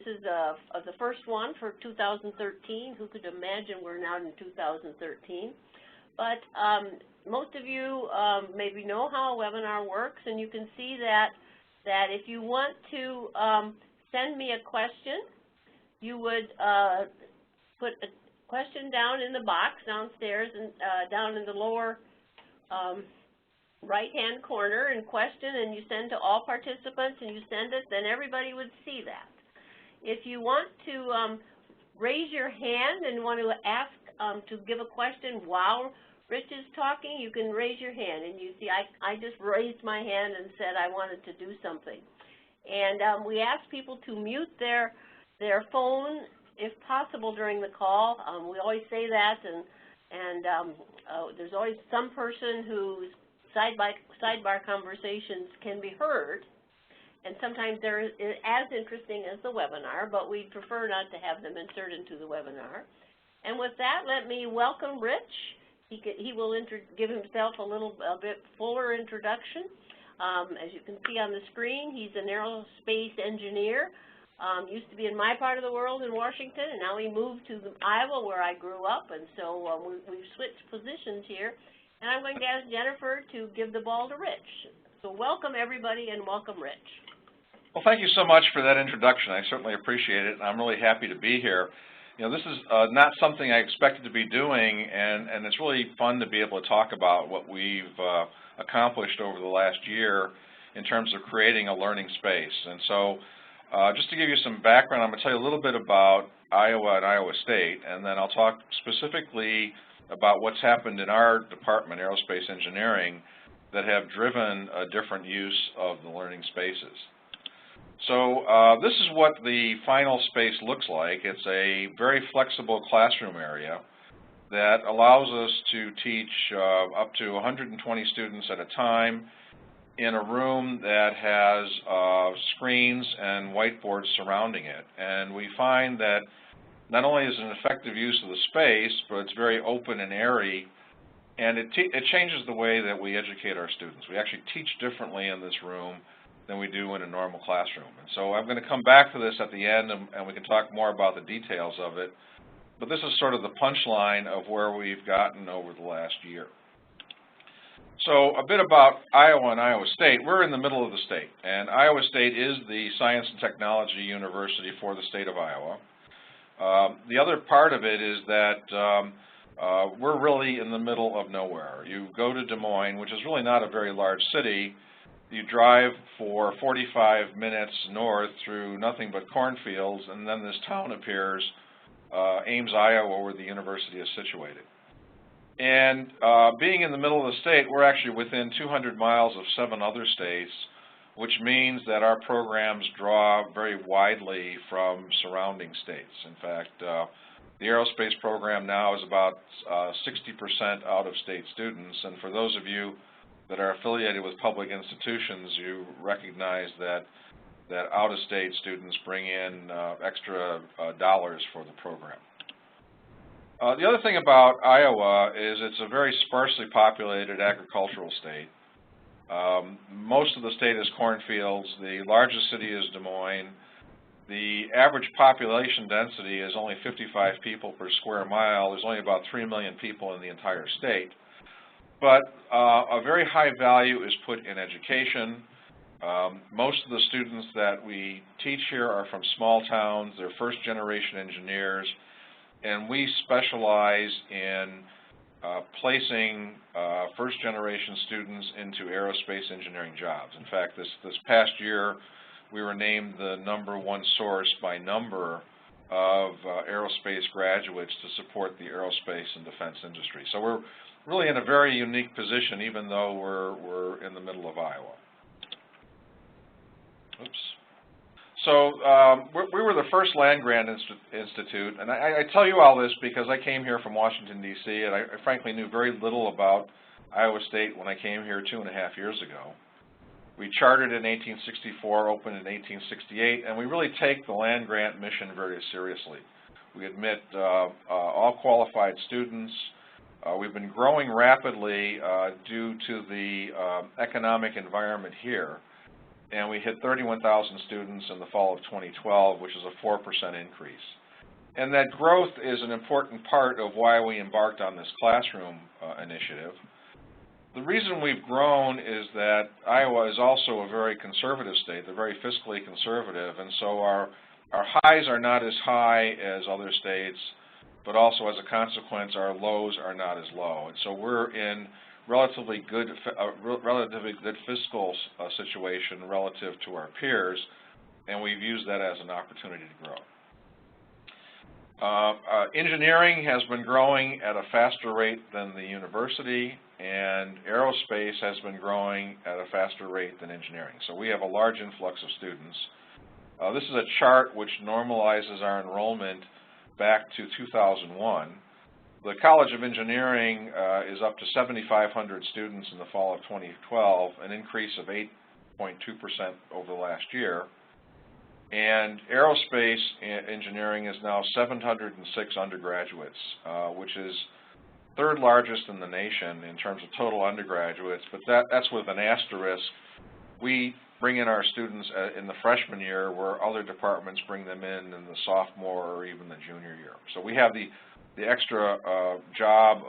This is the first one for 2013. Who could imagine we're now in 2013? But most of you maybe know how a webinar works, and you can see that if you want to send me a question, you would put a question down in the box downstairs and down in the lower right-hand corner in question, and you send to all participants, and you send it, then everybody would see that. If you want to raise your hand and want to ask to give a question while Rich is talking, you can raise your hand. And you see I just raised my hand and said I wanted to do something. And we ask people to mute their phone if possible during the call. We always say that, and there's always some person whose sidebar conversations can be heard, and sometimes they're as interesting as the webinar, but we prefer not to have them insert into the webinar. And with that, let me welcome Rich. He will give himself a bit fuller introduction. As you can see on the screen, he's an aerospace engineer. Used to be in my part of the world in Washington, and now he moved to Iowa, where I grew up, and so we've switched positions here. And I'm going to ask Jennifer to give the ball to Rich. So welcome, everybody, and welcome, Rich. Well, thank you so much for that introduction. I certainly appreciate it, and I'm really happy to be here. You know, this is not something I expected to be doing, and it's really fun to be able to talk about what we've accomplished over the last year in terms of creating a learning space. And so just to give you some background, I'm going to tell you a little bit about Iowa and Iowa State, and then I'll talk specifically about what's happened in our department, Aerospace Engineering, that have driven a different use of the learning spaces. So this is what the final space looks like. It's a very flexible classroom area that allows us to teach up to 120 students at a time in a room that has screens and whiteboards surrounding it. And we find that not only is it an effective use of the space, but it's very open and airy, and it changes the way that we educate our students. We actually teach differently in this room than we do in a normal classroom. And so I'm going to come back to this at the end, and we can talk more about the details of it. But this is sort of the punchline of where we've gotten over the last year. So a bit about Iowa and Iowa State. We're in the middle of the state, and Iowa State is the science and technology university for the state of Iowa. The other part of it is that we're really in the middle of nowhere. You go to Des Moines, which is really not a very large city. You drive for 45 minutes north through nothing but cornfields, and then this town appears, Ames, Iowa, where the university is situated. And being in the middle of the state, we're actually within 200 miles of 7 other states, which means that our programs draw very widely from surrounding states. In fact, the aerospace program now is about 60% out-of-state students, and for those of you that are affiliated with public institutions, you recognize that out-of-state students bring in extra dollars for the program. The other thing about Iowa is it's a very sparsely populated agricultural state. Most of the state is cornfields. The largest city is Des Moines. The average population density is only 55 people per square mile. There's only about 3 million people in the entire state. But a very high value is put in education. Most of the students that we teach here are from small towns. They're first-generation engineers, and we specialize in placing first-generation students into aerospace engineering jobs. In fact, this past year, we were named the #1 source by number of aerospace graduates to support the aerospace and defense industry. So we're really in a very unique position, even though we're in the middle of Iowa. Oops. So we were the first land-grant institute, and I tell you all this because I came here from Washington, D.C., and I frankly knew very little about Iowa State when I came here 2.5 years ago. We chartered in 1864, opened in 1868, and we really take the land-grant mission very seriously. We admit all qualified students. We've been growing rapidly due to the economic environment here. and we hit 31,000 students in the fall of 2012, which is a 4% increase. And that growth is an important part of why we embarked on this classroom initiative. The reason we've grown is that Iowa is also a very conservative state. They're very fiscally conservative, and so our highs are not as high as other states, but also as a consequence, our lows are not as low. And so we're in relatively good fiscal situation relative to our peers, and we've used that as an opportunity to grow. Engineering has been growing at a faster rate than the university, and aerospace has been growing at a faster rate than engineering. So we have a large influx of students. This is a chart which normalizes our enrollment back to 2001. The College of Engineering is up to 7,500 students in the fall of 2012, an increase of 8.2% over the last year. And aerospace engineering is now 706 undergraduates, which is third largest in the nation in terms of total undergraduates, but that's with an asterisk. We bring in our students in the freshman year, where other departments bring them in the sophomore or even the junior year. So we have the extra job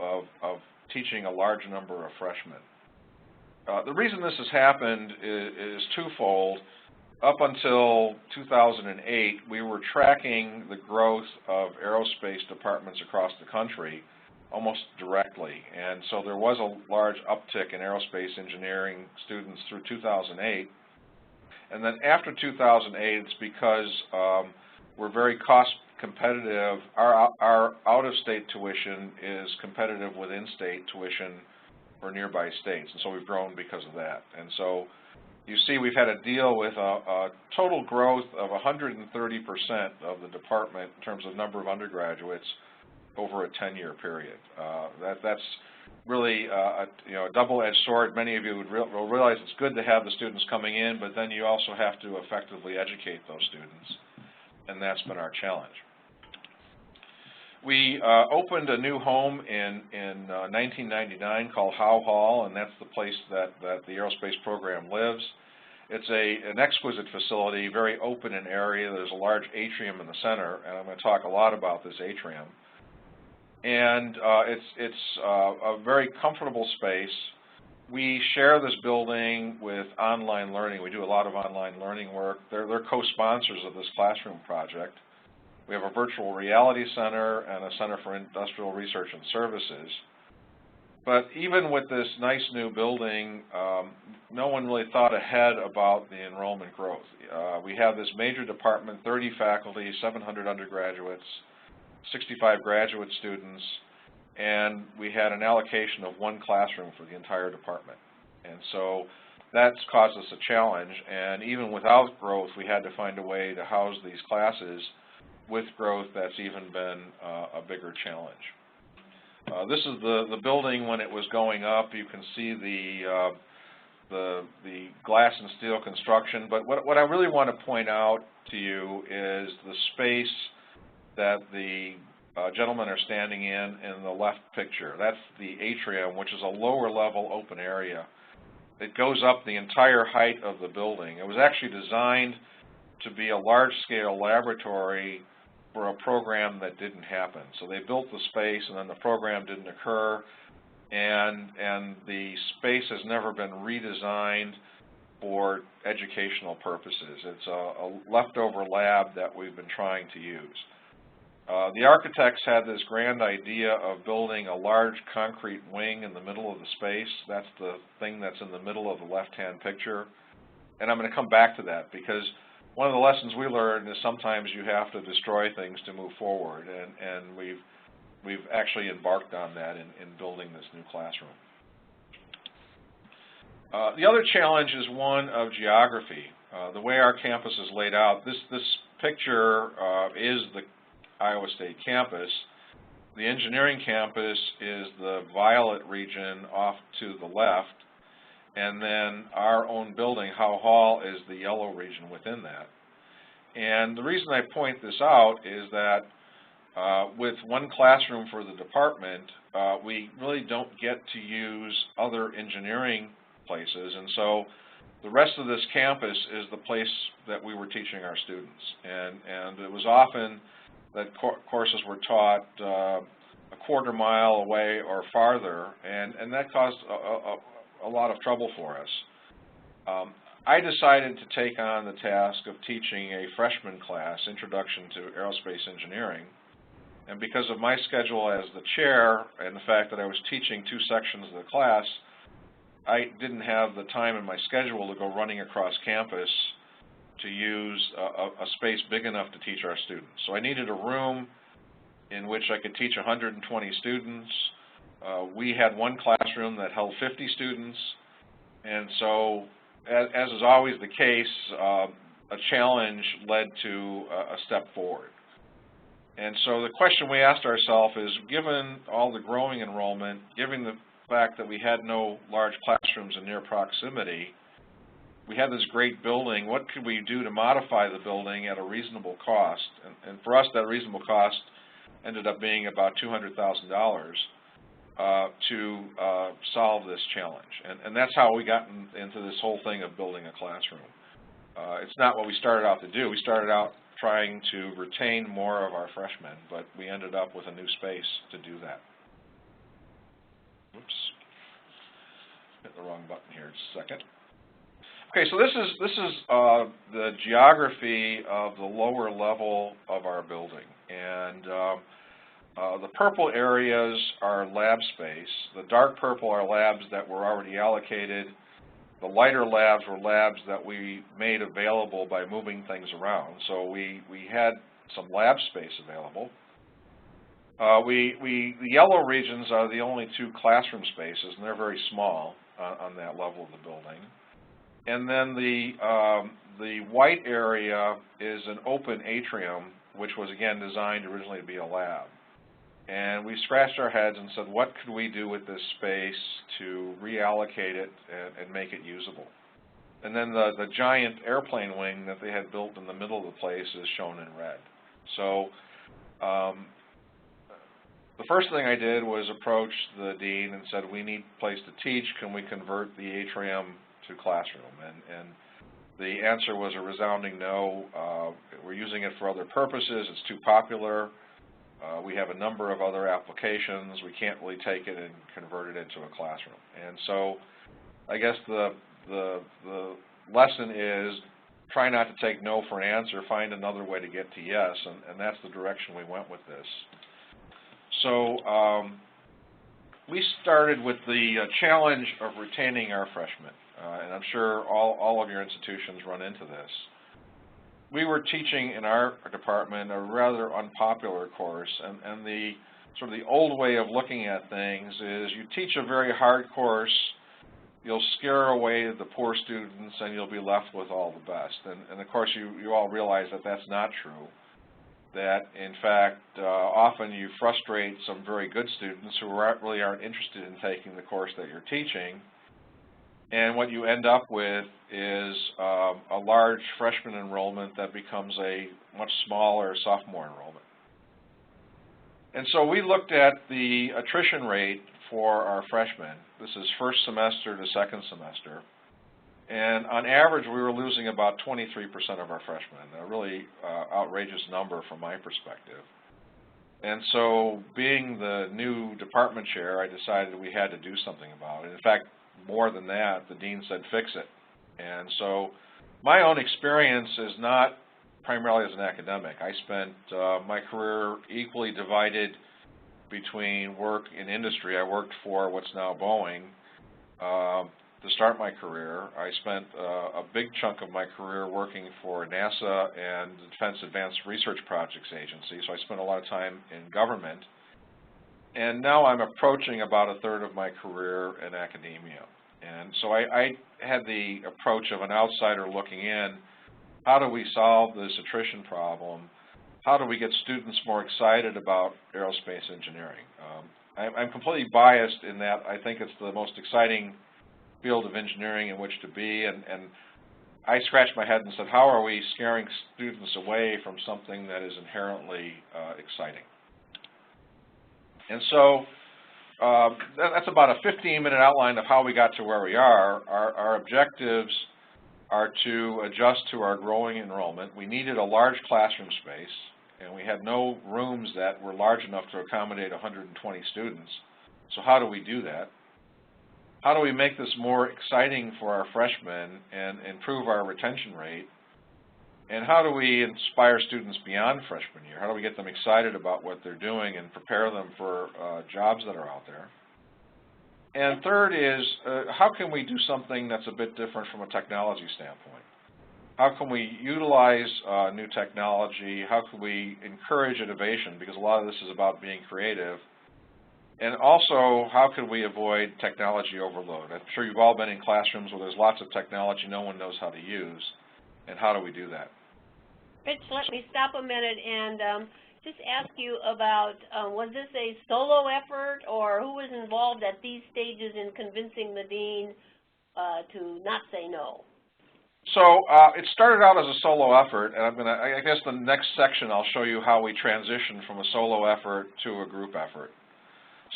of teaching a large number of freshmen. The reason this has happened is twofold. Up until 2008, we were tracking the growth of aerospace departments across the country almost directly, and so there was a large uptick in aerospace engineering students through 2008. And then after 2008, it's because we're very cost competitive. Our out-of-state tuition is competitive with in-state tuition for nearby states, and so we've grown because of that. And so you see we've had to deal with a total growth of 130% of the department in terms of number of undergraduates over a 10-year period. That's really a double-edged sword. Many of you will realize it's good to have the students coming in, but then you also have to effectively educate those students, and that's been our challenge. We opened a new home in 1999 called Howe Hall, and that's the place that the aerospace program lives. It's an exquisite facility, very open in area. There's a large atrium in the center, and I'm going to talk a lot about this atrium. And it's a very comfortable space. We share this building with online learning. We do a lot of online learning work. They're co-sponsors of this classroom project. We have a virtual reality center and a center for industrial research and services. But even with this nice new building, no one really thought ahead about the enrollment growth. We have this major department, 30 faculty, 700 undergraduates, 65 graduate students, and we had an allocation of one classroom for the entire department. And so that's caused us a challenge, and even without growth, we had to find a way to house these classes. With growth, that's even been a bigger challenge. This is the building when it was going up. You can see the glass and steel construction, but what I really want to point out to you is the space that the gentlemen are standing in the left picture. That's the atrium, which is a lower level open area. It goes up the entire height of the building. It was actually designed to be a large-scale laboratory for a program that didn't happen. So they built the space, and then the program didn't occur, and the space has never been redesigned for educational purposes. It's a leftover lab that we've been trying to use. The architects had this grand idea of building a large concrete wing in the middle of the space. That's the thing that's in the middle of the left-hand picture. And I'm going to come back to that, because one of the lessons we learned is sometimes you have to destroy things to move forward, and we've actually embarked on that in building this new classroom. The other challenge is one of geography. The way our campus is laid out, this picture is the Iowa State campus. The engineering campus is the violet region off to the left, and then our own building, Howe Hall, is the yellow region within that. And the reason I point this out is that with one classroom for the department, we really don't get to use other engineering places, and so the rest of this campus is the place that we were teaching our students. And it was often that courses were taught a quarter mile away or farther, and that caused a lot of trouble for us. I decided to take on the task of teaching a freshman class, Introduction to Aerospace Engineering. And because of my schedule as the chair and the fact that I was teaching 2 sections of the class, I didn't have the time in my schedule to go running across campus to use a space big enough to teach our students. So I needed a room in which I could teach 120 students. We had one classroom that held 50 students, and so as is always the case, a challenge led to a step forward. And so the question we asked ourselves is, given all the growing enrollment, given the fact that we had no large classrooms in near proximity, we had this great building, what could we do to modify the building at a reasonable cost? And for us, that reasonable cost ended up being about $200,000 to solve this challenge. And that's how we got into this whole thing of building a classroom. It's not what we started out to do. We started out trying to retain more of our freshmen, but we ended up with a new space to do that. Oops, hit the wrong button here just a second. Okay, so this is the geography of the lower level of our building, and the purple areas are lab space. The dark purple are labs that were already allocated. The lighter labs were labs that we made available by moving things around. So we had some lab space available. The yellow regions are the only 2 classroom spaces, and they're very small on that level of the building. And then the white area is an open atrium, which was again designed originally to be a lab. And we scratched our heads and said, what could we do with this space to reallocate it and make it usable? And then the giant airplane wing that they had built in the middle of the place is shown in red. So the first thing I did was approach the dean and said, we need a place to teach. Can we convert the atrium to classroom? And the answer was a resounding no. We're using it for other purposes. It's too popular. We have a number of other applications. We can't really take it and convert it into a classroom. And so I guess the lesson is try not to take no for an answer. Find another way to get to yes, and that's the direction we went with this. So we started with the challenge of retaining our freshmen, and I'm sure all of your institutions run into this. We were teaching in our department a rather unpopular course, and the sort of the old way of looking at things is you teach a very hard course, you'll scare away the poor students, and you'll be left with all the best. And of course, you all realize that that's not true. That, in fact, often you frustrate some very good students who really aren't interested in taking the course that you're teaching. And what you end up with is a large freshman enrollment that becomes a much smaller sophomore enrollment. And so we looked at the attrition rate for our freshmen. This is first semester to second semester. And on average, we were losing about 23% of our freshmen, a really outrageous number from my perspective. And so being the new department chair, I decided we had to do something about it. In fact, more than that, the dean said, fix it. And so my own experience is not primarily as an academic. I spent my career equally divided between work and industry. I worked for what's now Boeing to start my career. I spent a big chunk of my career working for NASA and the Defense Advanced Research Projects Agency, so I spent a lot of time in government. And now I'm approaching about a third of my career in academia. And so I had the approach of an outsider looking in. How do we solve this attrition problem? How do we get students more excited about aerospace engineering? I'm completely biased in that I think it's the most exciting field of engineering in which to be, and I scratched my head and said, how are we scaring students away from something that is inherently exciting? And so that's about a 15-minute outline of how we got to where we are. Our objectives are to adjust to our growing enrollment. We needed a large classroom space, and we had no rooms that were large enough to accommodate 120 students. So how do we do that? How do we make this more exciting for our freshmen and improve our retention rate? And how do we inspire students beyond freshman year? How do we get them excited about what they're doing and prepare them for jobs that are out there? And third is, how can we do something that's a bit different from a technology standpoint? How can we utilize new technology? How can we encourage innovation? Because a lot of this is about being creative. And also, how can we avoid technology overload? I'm sure you've all been in classrooms where there's lots of technology no one knows how to use. And how do we do that? Rich, let me stop a minute and just ask you about, was this a solo effort, or who was involved at these stages in convincing the dean to not say no? So it started out as a solo effort, and I guess the next section I'll show you how we transitioned from a solo effort to a group effort.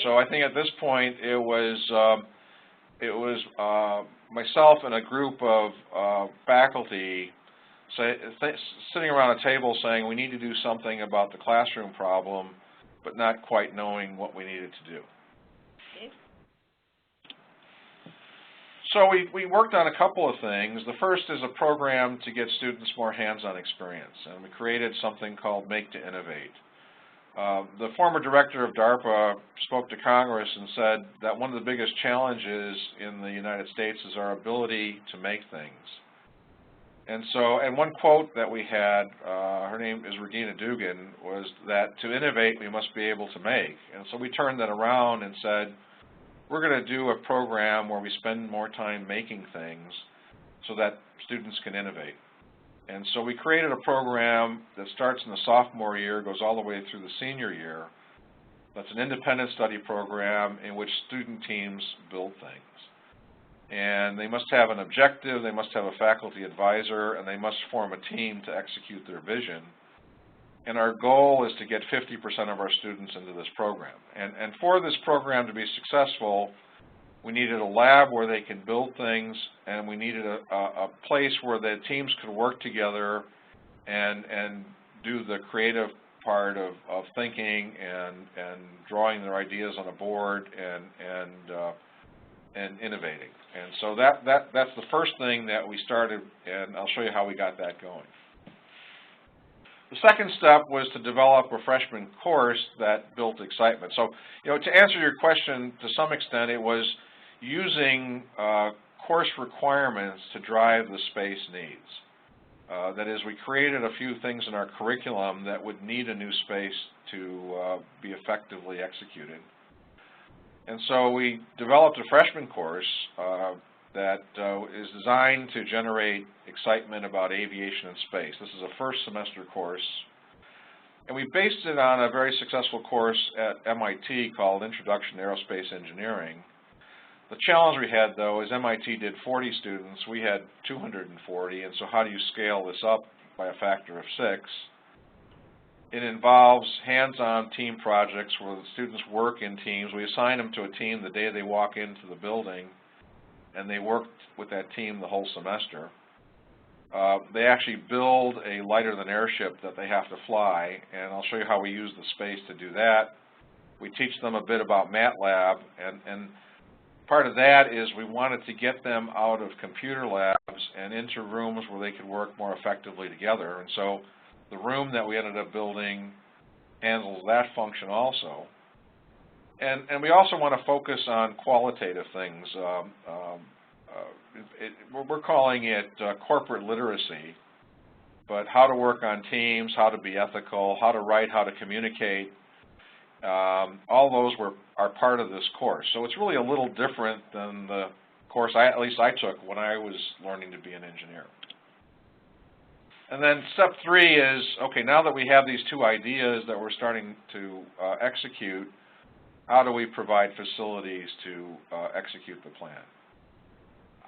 So I think at this point it was myself and a group of faculty sitting around a table saying we need to do something about the classroom problem, but not quite knowing what we needed to do. Okay. So we worked on a couple of things. The first is a program to get students more hands-on experience, and we created something called Make to Innovate. The former director of DARPA spoke to Congress and said that one of the biggest challenges in the United States is our ability to make things. And so, and one quote that we had, her name is Regina Dugan, was that to innovate we must be able to make. And so we turned that around and said, we're going to do a program where we spend more time making things so that students can innovate. And so we created a program that starts in the sophomore year, goes all the way through the senior year. That's an independent study program in which student teams build things. And they must have an objective, they must have a faculty advisor, and they must form a team to execute their vision. And our goal is to get 50% of our students into this program. And for this program to be successful, we needed a lab where they could build things, and we needed a place where the teams could work together and do the creative part of thinking and drawing their ideas on a board and innovating. And so that's the first thing that we started, and I'll show you how we got that going. The second step was to develop a freshman course that built excitement. So, to answer your question to some extent, it was using course requirements to drive the space needs. That is, we created a few things in our curriculum that would need a new space to be effectively executed. And so we developed a freshman course that is designed to generate excitement about aviation and space. This is a first semester course. And we based it on a very successful course at MIT called Introduction to Aerospace Engineering. The challenge we had, though, is MIT did 40 students. We had 240, and so how do you scale this up by a factor of 6? It involves hands-on team projects where the students work in teams. We assign them to a team the day they walk into the building, and they work with that team the whole semester. They actually build a lighter-than-air ship that they have to fly, and I'll show you how we use the space to do that. We teach them a bit about MATLAB, and part of that is we wanted to get them out of computer labs and into rooms where they could work more effectively together. And so the room that we ended up building handles that function also. And we also want to focus on qualitative things. We're calling it corporate literacy, but how to work on teams, how to be ethical, how to write, how to communicate, all those are part of this course. So it's really a little different than the course at least I took when I was learning to be an engineer. And then step 3 is, okay, now that we have these 2 ideas that we're starting to execute, how do we provide facilities to execute the plan?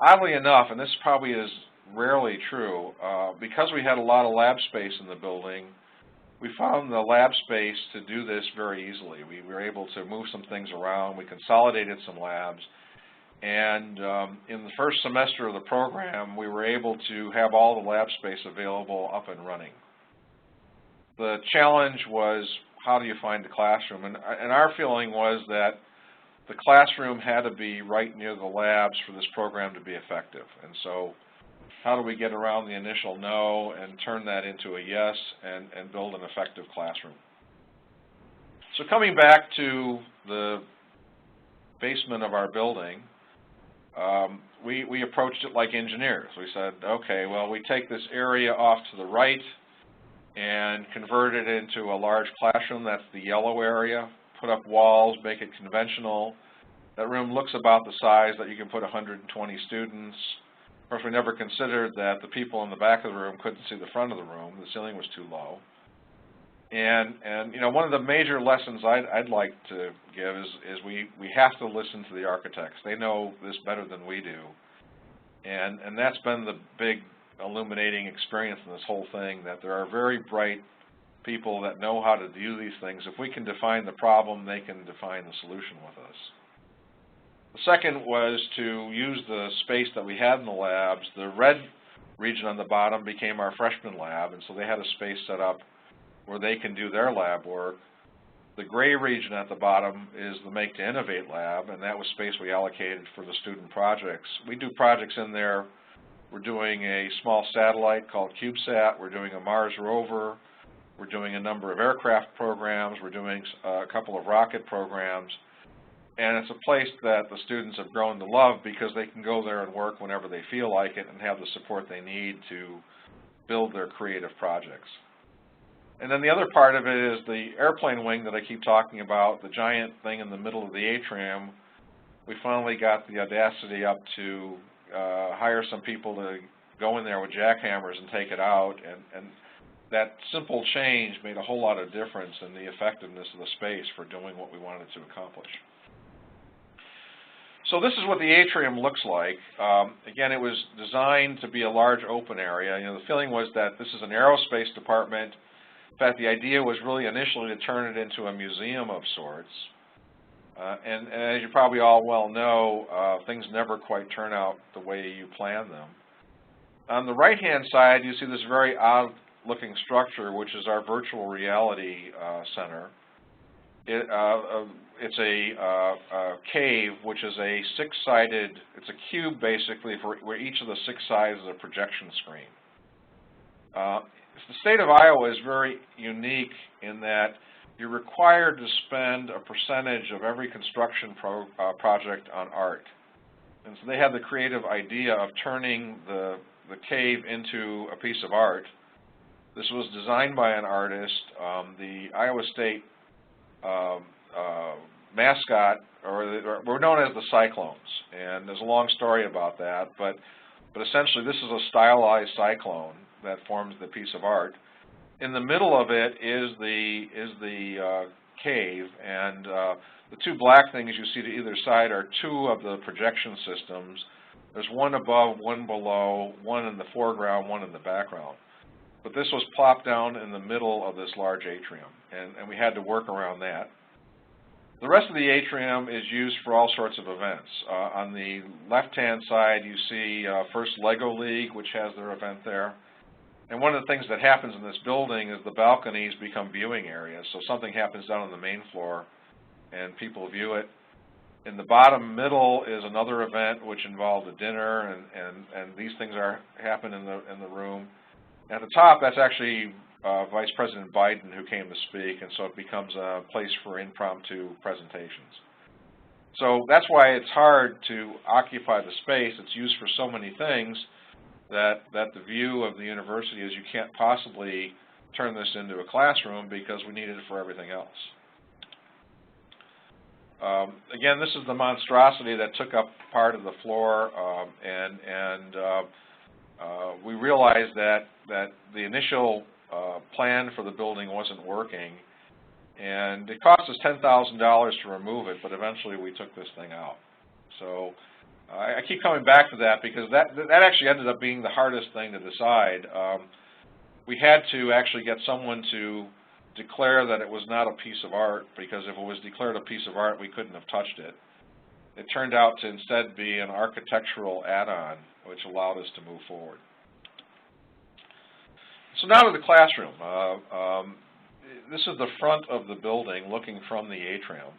Oddly enough, and this probably is rarely true, because we had a lot of lab space in the building, we found the lab space to do this very easily. We were able to move some things around. We consolidated some labs. And in the first semester of the program, we were able to have all the lab space available up and running. The challenge was, how do you find the classroom? And our feeling was that the classroom had to be right near the labs for this program to be effective. And so how do we get around the initial no and turn that into a yes and build an effective classroom? So coming back to the basement of our building, we approached it like engineers. We said, okay, well, we take this area off to the right and convert it into a large classroom. That's the yellow area. Put up walls, make it conventional. That room looks about the size that you can put 120 students. Of course, we never considered that the people in the back of the room couldn't see the front of the room. The ceiling was too low. And you know, one of the major lessons I'd like to give is we have to listen to the architects. They know this better than we do. And that's been the big illuminating experience in this whole thing, that there are very bright people that know how to do these things. If we can define the problem, they can define the solution with us. The second was to use the space that we had in the labs. The red region on the bottom became our freshman lab, and so they had a space set up where they can do their lab work. The gray region at the bottom is the Make to Innovate lab, and that was space we allocated for the student projects. We do projects in there. We're doing a small satellite called CubeSat. We're doing a Mars rover. We're doing a number of aircraft programs. We're doing a couple of rocket programs. And it's a place that the students have grown to love because they can go there and work whenever they feel like it and have the support they need to build their creative projects. And then the other part of it is the airplane wing that I keep talking about, the giant thing in the middle of the atrium. We finally got the audacity up to hire some people to go in there with jackhammers and take it out, and that simple change made a whole lot of difference in the effectiveness of the space for doing what we wanted to accomplish. So this is what the atrium looks like. Again, it was designed to be a large open area. You know, the feeling was that this is an aerospace department. In fact, the idea was really initially to turn it into a museum of sorts. And as you probably all well know, things never quite turn out the way you plan them. On the right-hand side, you see this very odd-looking structure, which is our virtual reality center. It's a cave, which is a six-sided, it's a cube basically, where each of the 6 sides is a projection screen. The state of Iowa is very unique in that you're required to spend a percentage of every construction project on art. And so they had the creative idea of turning the cave into a piece of art. This was designed by an artist. The Iowa State mascot, we're known as the Cyclones, and there's a long story about that, but essentially this is a stylized cyclone that forms the piece of art. In the middle of it is the cave, and the 2 black things you see to either side are 2 of the projection systems. There's one above, one below, one in the foreground, one in the background. But this was plopped down in the middle of this large atrium, and we had to work around that. The rest of the atrium is used for all sorts of events. On the left-hand side, you see First Lego League, which has their event there. And one of the things that happens in this building is the balconies become viewing areas. So something happens down on the main floor, and people view it. In the bottom middle is another event which involved a dinner, and these things happen in the room. At the top, that's actually Vice President Biden who came to speak, and so it becomes a place for impromptu presentations. So that's why it's hard to occupy the space. It's used for so many things that the view of the university is you can't possibly turn this into a classroom because we needed it for everything else. Again, this is the monstrosity that took up part of the floor, and we realized that the initial plan for the building wasn't working, and it cost us $10,000 to remove it, but eventually we took this thing out. So I keep coming back to that because that actually ended up being the hardest thing to decide. We had to actually get someone to declare that it was not a piece of art, because if it was declared a piece of art, we couldn't have touched it. it turned out to instead be an architectural add-on, which allowed us to move forward. So now to the classroom. This is the front of the building looking from the atrium.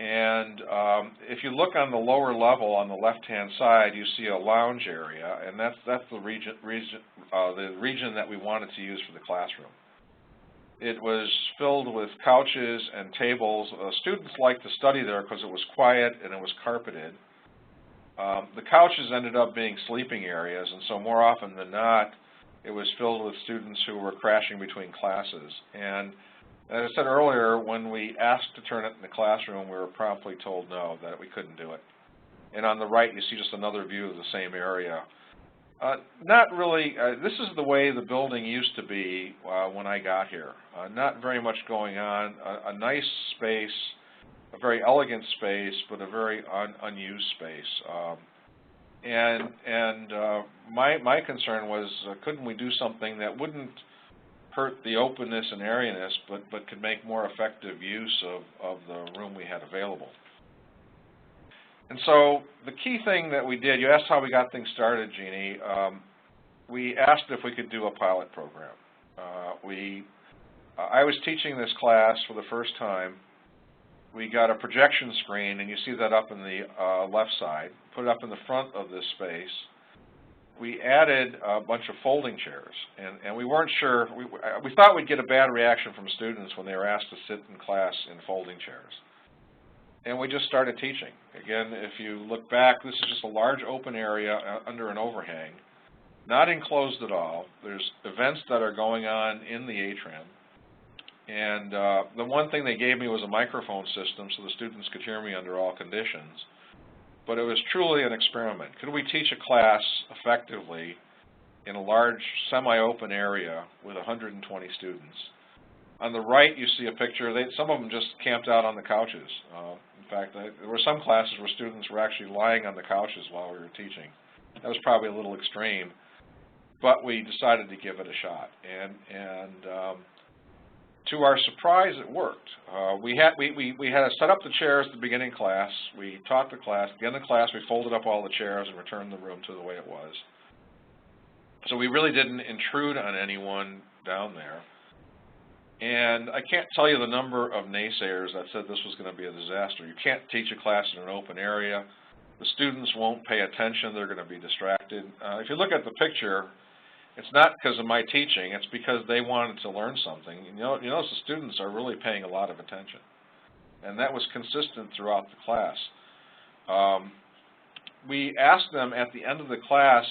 And if you look on the lower level on the left-hand side, you see a lounge area, and that's the region that we wanted to use for the classroom. It was filled with couches and tables. Students liked to study there because it was quiet and it was carpeted. The couches ended up being sleeping areas, and so more often than not, it was filled with students who were crashing between classes. And as I said earlier, when we asked to turn it in the classroom, we were promptly told no, that we couldn't do it. And on the right, you see just another view of the same area. Not really, this is the way the building used to be when I got here. Not very much going on, a nice space, a very elegant space, but a very unused space. My concern was, couldn't we do something that wouldn't hurt the openness and airiness, but could make more effective use of the room we had available. And so the key thing that we did, you asked how we got things started, Jeannie. We asked if we could do a pilot program. I was teaching this class for the first time. We got a projection screen, and you see that up in the left side, put it up in the front of this space. We added a bunch of folding chairs, and we weren't sure, we thought we'd get a bad reaction from students when they were asked to sit in class in folding chairs. And we just started teaching. Again, if you look back, this is just a large open area under an overhang, not enclosed at all. There's events that are going on in the atrium. And the one thing they gave me was a microphone system so the students could hear me under all conditions. But it was truly an experiment. Could we teach a class effectively in a large semi-open area with 120 students? On the right, you see a picture. Some of them just camped out on the couches. In fact, there were some classes where students were actually lying on the couches while we were teaching. That was probably a little extreme, but we decided to give it a shot. And to our surprise, it worked. We had to set up the chairs at the beginning of class. We taught the class. At the end of the class, we folded up all the chairs and returned the room to the way it was. So we really didn't intrude on anyone down there. And I can't tell you the number of naysayers that said this was going to be a disaster. You can't teach a class in an open area. The students won't pay attention. They're going to be distracted. If you look at the picture, it's not because of my teaching. It's because they wanted to learn something. You notice the students are really paying a lot of attention. And that was consistent throughout the class. We asked them at the end of the class,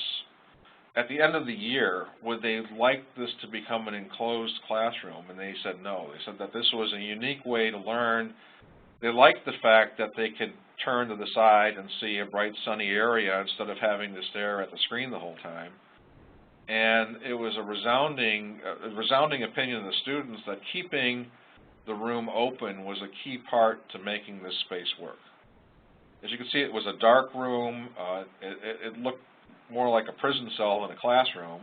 at the end of the year, would they like this to become an enclosed classroom? And they said no. They said that this was a unique way to learn. They liked the fact that they could turn to the side and see a bright sunny area instead of having to stare at the screen the whole time. And it was a resounding opinion of the students that keeping the room open was a key part to making this space work. As you can see, it was a dark room. It looked more like a prison cell than a classroom.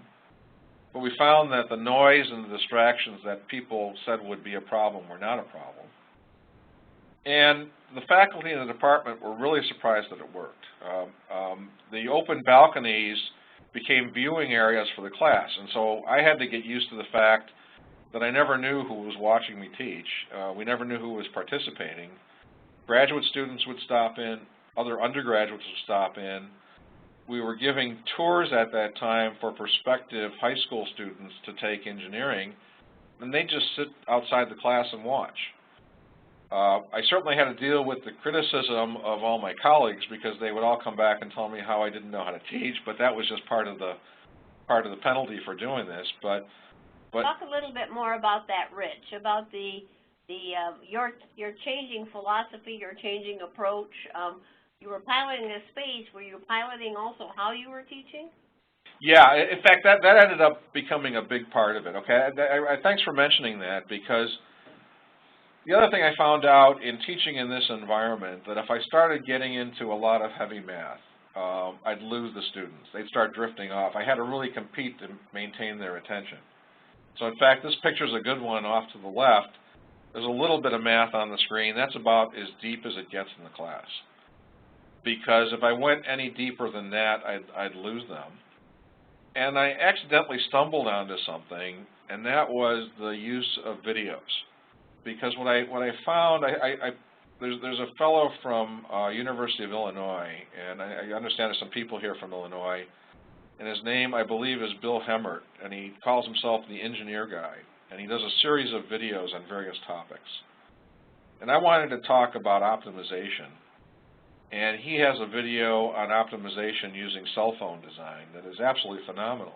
But we found that the noise and the distractions that people said would be a problem were not a problem. And the faculty in the department were really surprised that it worked. The open balconies became viewing areas for the class. And so I had to get used to the fact that I never knew who was watching me teach. We never knew who was participating. Graduate students would stop in. Other undergraduates would stop in. We were giving tours at that time for prospective high school students to take engineering, and they just sit outside the class and watch. I certainly had to deal with the criticism of all my colleagues because they would all come back and tell me how I didn't know how to teach, but that was just part of the penalty for doing this. But talk a little bit more about that, Rich, about your changing philosophy, your changing approach. You were piloting a space. Were you piloting also how you were teaching? Yeah, in fact, that ended up becoming a big part of it. Okay, thanks for mentioning that, because the other thing I found out in teaching in this environment, that if I started getting into a lot of heavy math, I'd lose the students. They'd start drifting off. I had to really compete to maintain their attention. So in fact, this picture is a good one off to the left. There's a little bit of math on the screen. That's about as deep as it gets in the class. because if I went any deeper than that, I'd lose them. And I accidentally stumbled onto something, and that was the use of videos. Because what I found, there's a fellow from University of Illinois, and I understand there's some people here from Illinois, and his name, I believe, is Bill Hemmert, and he calls himself the Engineer Guy, and he does a series of videos on various topics. And I wanted to talk about optimization, and he has a video on optimization using cell phone design that is absolutely phenomenal.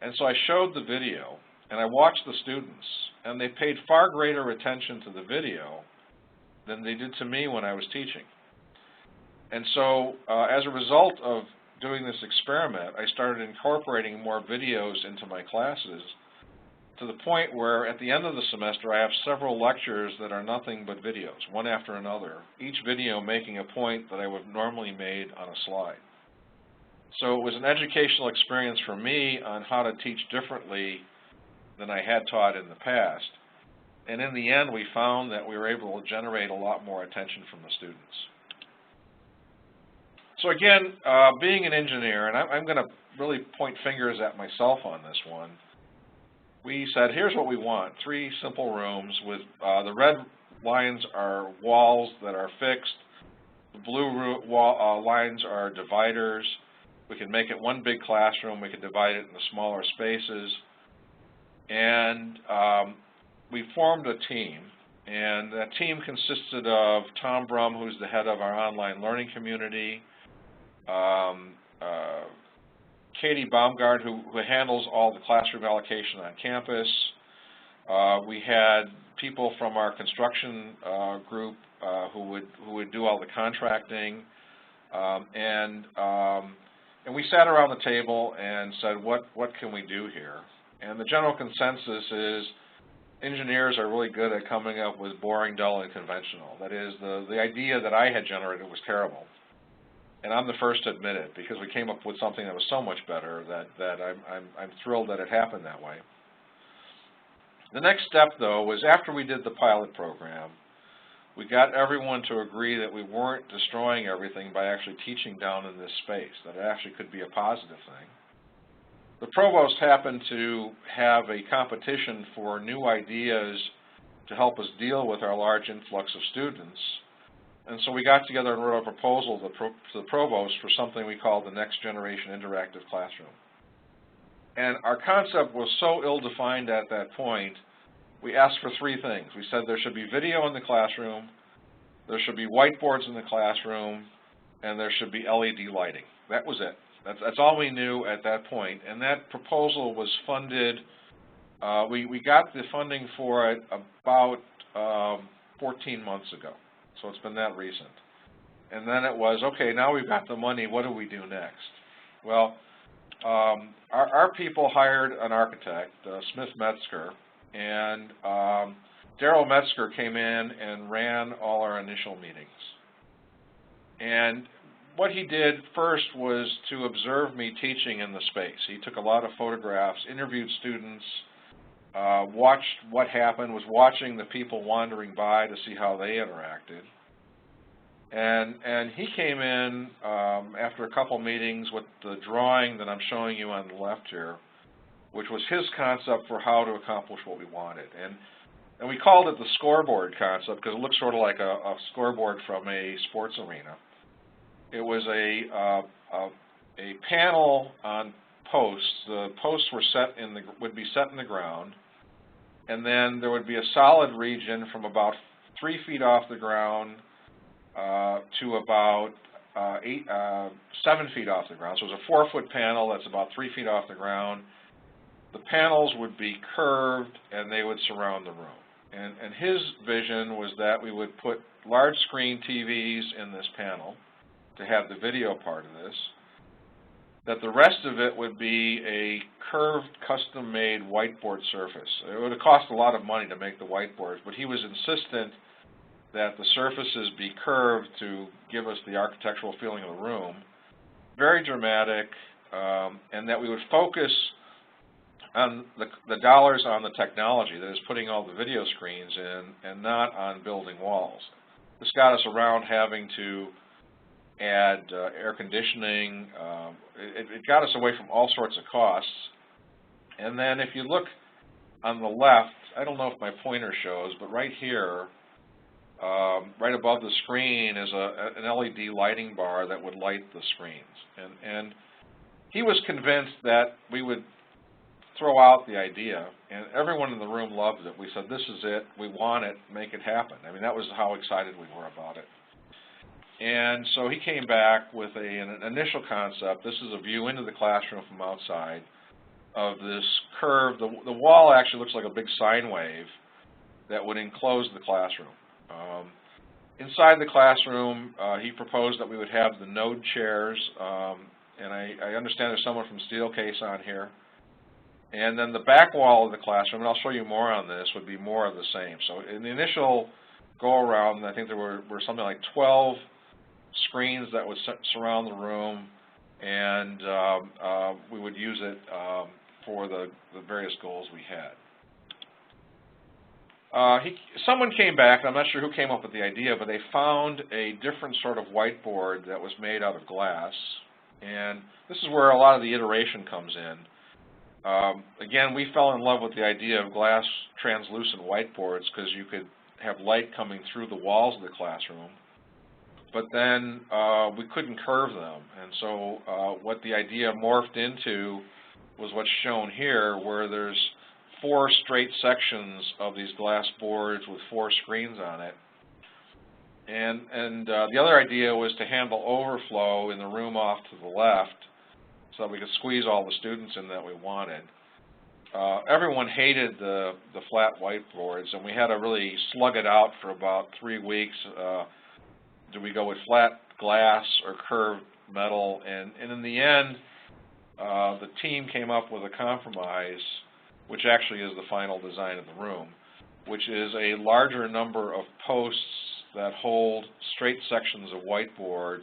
And so I showed the video, and I watched the students, and they paid far greater attention to the video than they did to me when I was teaching. And so as a result of doing this experiment, I started incorporating more videos into my classes to the point where at the end of the semester I have several lectures that are nothing but videos, one after another, each video making a point that I would have normally made on a slide. So it was an educational experience for me on how to teach differently than I had taught in the past. And in the end, we found that we were able to generate a lot more attention from the students. So again, being an engineer, and I'm going to really point fingers at myself on this one, we said, here's what we want, 3 simple rooms with the red lines are walls that are fixed, the blue lines are dividers. We can make it one big classroom, we can divide it into smaller spaces, and we formed a team, and that team consisted of Tom Brum, who's the head of our online learning community, Katie Baumgart, who handles all the classroom allocation on campus. We had people from our construction group who would do all the contracting, and we sat around the table and said, what can we do here? And the general consensus is engineers are really good at coming up with boring, dull, and conventional. That is, the idea that I had generated was terrible. And I'm the first to admit it, because we came up with something that was so much better that I'm thrilled that it happened that way. The next step, though, was after we did the pilot program, we got everyone to agree that we weren't destroying everything by actually teaching down in this space, that it actually could be a positive thing. The provost happened to have a competition for new ideas to help us deal with our large influx of students. And so we got together and wrote a proposal to the provost for something we called the Next Generation Interactive Classroom. And our concept was so ill-defined at that point, we asked for 3 things. We said there should be video in the classroom, there should be whiteboards in the classroom, and there should be LED lighting. That was it. That's all we knew at that point. And that proposal was funded, we got the funding for it about 14 months ago. So it's been that recent. And then it was, okay, now we've got the money, what do we do next? Well, our people hired an architect, Smith Metzger, and Daryl Metzger came in and ran all our initial meetings. And what he did first was to observe me teaching in the space. He took a lot of photographs, interviewed students, watched what happened, was watching the people wandering by to see how they interacted. And he came in after a couple meetings with the drawing that I'm showing you on the left here, which was his concept for how to accomplish what we wanted. And we called it the scoreboard concept because it looks sort of like a scoreboard from a sports arena. It was a panel on posts. The posts were would be set in the ground, and then there would be a solid region from about 3 feet off the ground to about 7 feet off the ground. So it was a 4-foot panel that's about 3 feet off the ground. The panels would be curved and they would surround the room. And his vision was that we would put large screen TVs in this panel to have the video part of this, that the rest of it would be a curved, custom-made whiteboard surface. It would have cost a lot of money to make the whiteboards, but he was insistent that the surfaces be curved to give us the architectural feeling of the room. Very dramatic, and that we would focus on the dollars on the technology, that is putting all the video screens in, and not on building walls. This got us around having to add air conditioning. It got us away from all sorts of costs. And then if you look on the left, I don't know if my pointer shows, but right here, right above the screen is an LED lighting bar that would light the screens. And he was convinced that we would throw out the idea, and everyone in the room loved it. We said, this is it, we want it, make it happen. I mean, that was how excited we were about it. And so he came back with an initial concept. This is a view into the classroom from outside of this curve. The wall actually looks like a big sine wave that would enclose the classroom. Inside the classroom, he proposed that we would have the node chairs, and I understand there's someone from Steelcase on here. And then the back wall of the classroom, and I'll show you more on this, would be more of the same. So in the initial go-around, I think there were something like 12 screens that would surround the room, and we would use it for the various goals we had. Someone came back, and I'm not sure who came up with the idea, but they found a different sort of whiteboard that was made out of glass, and this is where a lot of the iteration comes in. Again, we fell in love with the idea of glass translucent whiteboards because you could have light coming through the walls of the classroom, but then we couldn't curve them. And so what the idea morphed into was what's shown here, where there's 4 straight sections of these glass boards with 4 screens on it. And the other idea was to handle overflow in the room off to the left, so that we could squeeze all the students in that we wanted. Everyone hated the flat whiteboards, and we had to really slug it out for about 3 weeks. Do we go with flat glass or curved metal? And in the end, the team came up with a compromise, which actually is the final design of the room, which is a larger number of posts that hold straight sections of whiteboard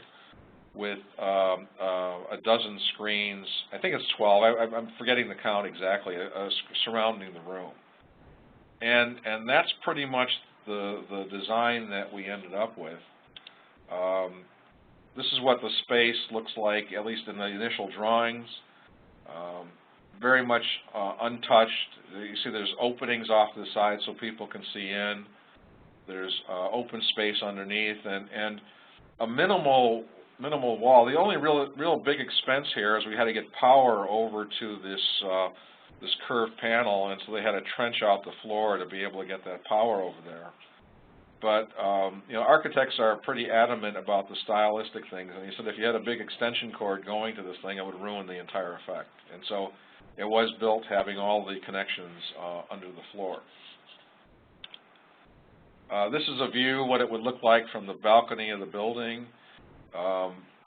with a dozen screens. I think it's 12. I'm forgetting the count exactly, surrounding the room. And that's pretty much the design that we ended up with. This is what the space looks like, at least in the initial drawings. Very much untouched. You see there's openings off to the side so people can see in. There's open space underneath, and a minimal wall. The only real big expense here is we had to get power over to this curved panel, and so they had to trench out the floor to be able to get that power over there. But you know, architects are pretty adamant about the stylistic things, and he said if you had a big extension cord going to this thing, it would ruin the entire effect. And so it was built having all the connections under the floor. This is a view what it would look like from the balcony of the building.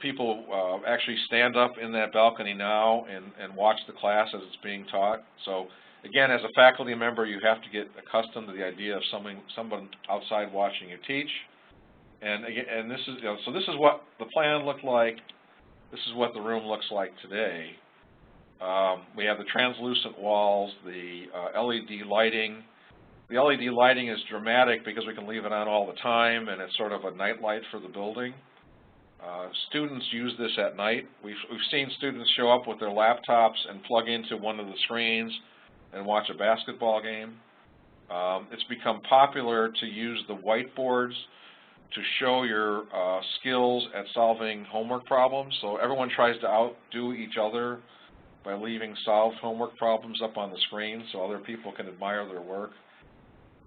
People actually stand up in that balcony now and watch the class as it's being taught. So again, as a faculty member, you have to get accustomed to the idea of someone outside watching you teach. And this is, so this is what the plan looked like. This is what the room looks like today. We have the translucent walls, the LED lighting. The LED lighting is dramatic because we can leave it on all the time, and it's sort of a night light for the building. Students use this at night. We've seen students show up with their laptops and plug into one of the screens and watch a basketball game. It's become popular to use the whiteboards to show your skills at solving homework problems. So everyone tries to outdo each other by leaving solved homework problems up on the screen so other people can admire their work.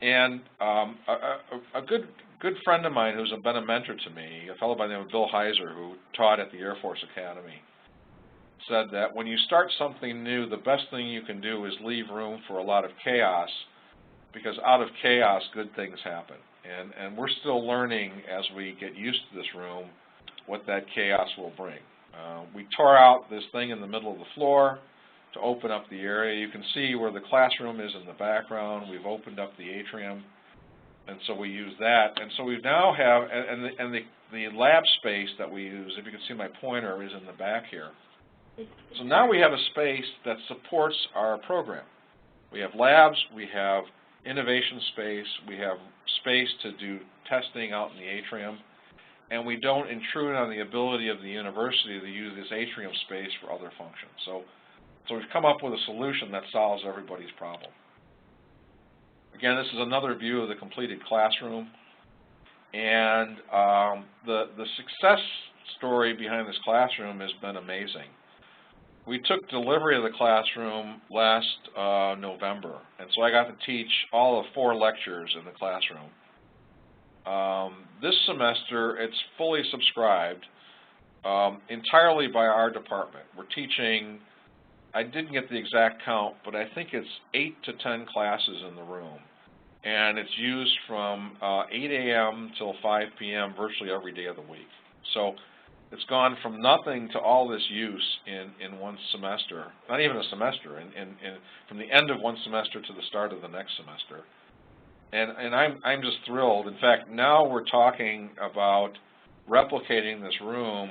And a good friend of mine who's been a mentor to me, a fellow by the name of Bill Heiser, who taught at the Air Force Academy, said that when you start something new, the best thing you can do is leave room for a lot of chaos, because out of chaos, good things happen. And we're still learning as we get used to this room what that chaos will bring. We tore out this thing in the middle of the floor to open up the area. You can see where the classroom is in the background. We've opened up the atrium, and so we use that. And so we now have, and the lab space that we use, if you can see my pointer, is in the back here. So now we have a space that supports our program. We have labs, we have innovation space, we have space to do testing out in the atrium, and we don't intrude on the ability of the university to use this atrium space for other functions. So we've come up with a solution that solves everybody's problem. Again, this is another view of the completed classroom, and the success story behind this classroom has been amazing. We took delivery of the classroom last November, and so I got to teach all of 4 lectures in the classroom. This semester, it's fully subscribed entirely by our department. We're teaching, I didn't get the exact count, but I think it's 8 to 10 classes in the room. And it's used from 8 a.m. till 5 p.m. virtually every day of the week. So it's gone from nothing to all this use in one semester, not even a semester, from the end of one semester to the start of the next semester. And I'm just thrilled. In fact, now we're talking about replicating this room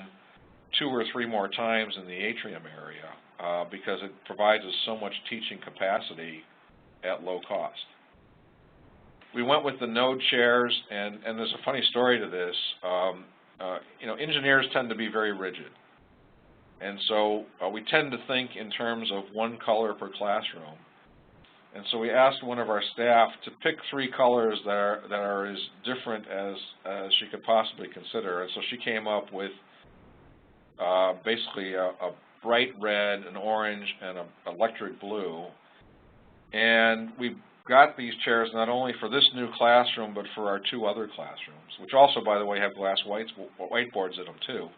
2 or 3 more times in the atrium area because it provides us so much teaching capacity at low cost. We went with the node chairs, and there's a funny story to this. You know, engineers tend to be very rigid, and so we tend to think in terms of one color per classroom. And so we asked one of our staff to pick 3 colors that are as different as she could possibly consider. And so she came up with basically a bright red, an orange, and an electric blue. And we got these chairs not only for this new classroom, but for our 2 other classrooms, which also, by the way, have glass whiteboards in them too.